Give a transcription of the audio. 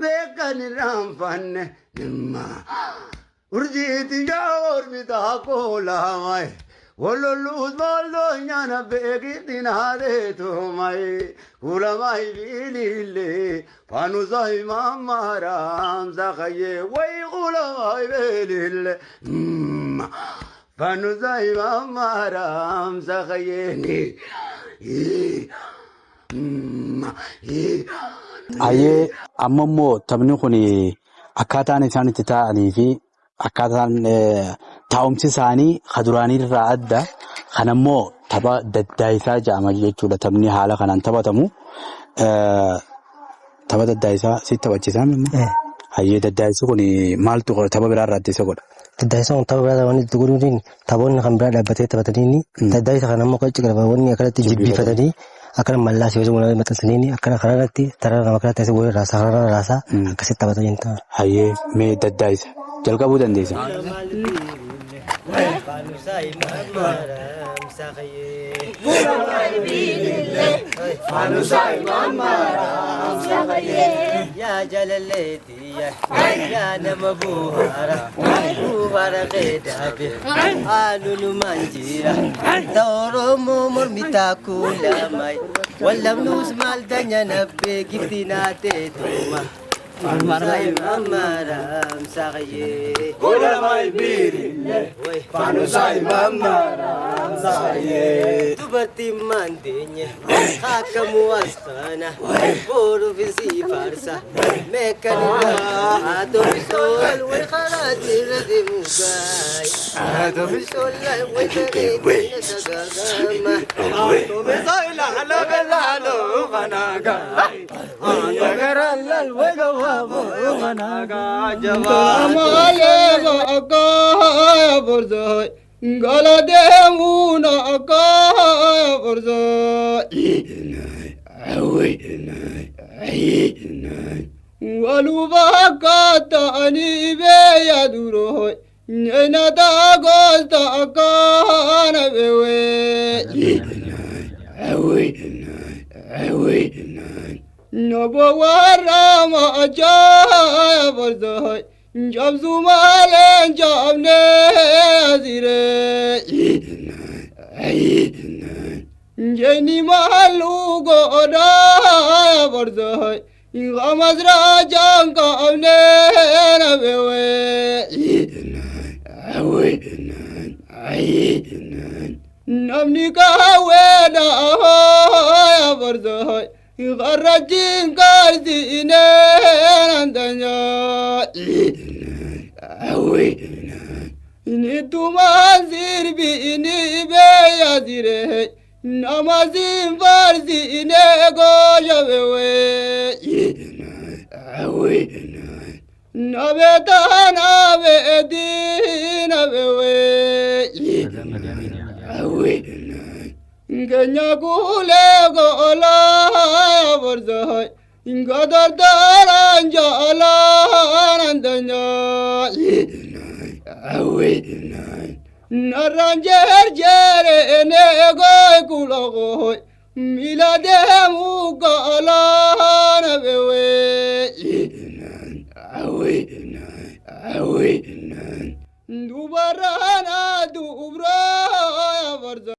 beekan raanfanne nimma urjiiti jaawor bitaa koolaamay wololluus booldoonyana beekittinaadeetumay kulamay biilille fanusay mammaaraam sakaye way kulamay beelille fanusay mammaaraam sakayeni Ayyee amma immoo taphni kun akkaataan isaan itti taa'anii fi akkaataan taa'umsi isaanii kaduraanii irraa adda. Kana immoo tapha daddaayisaa jedhama jechuudha. Taphni haala kanaan taphatamu. Tapha daddaayisaa si taphachiisaa mimmoo? Ayyee daddaayisi kun maaltu tapha biraa irraa adda isa godha? Daddaayisa kun tapha biraa wanti itti godhuun taphoonni kan biraa dhaabbatee taphatanii daddaayisa kana immoo qachi qarabawwanni akkanatti jibbiifatanii akkana mallaas yoo ta'u maxxansanii akkana kanarratti tarara nama kanatti asii godhe raasaa akkasitti taphatan hin ta'an. Hayyee mee daddaayisa jalqabuu dandeessa. يا جلالتي يا نمبوهارا بوهارا غيدابي قالوا المنجيرا دورو مومر متاكولا ماي ولا منوس مال دنيا نبي كفتنا تيتوما فانوساي مامارام ساقيي ولا ماي بيري فانوساي مامارام ساقيي تبرتي مانديني خاكا مواسخانا بورو في سي فارسا ميكانيلا هاتو بسول ويخراتي ردي موكاي هاتو بسول ويخراتي نساقاما هاتو بسول على بلالو غناقا يغرال ويقوى Amale akaya borzoi, gala demuna akaya borzoi. Walu bakata ani beya duroi, ena dagosta akana bewe. Nabo warama ajaya borzoi, jabzu malen jabne azire. Jeni malu godaya borzoi, gamaz rajam kamne nabewe. Namni kawe da ahoya borzoi. Garajin kardi ine nandanya ini tumanzir bi ini be yazire namazin farzi ine gojabewe nabetana bedina bewe Kenya kule gola borzoi, ingadar daran jala nandanya. Naranjer jere ene goy kulogoi, milade mugala nabewe. Dubarana dubra borzoi.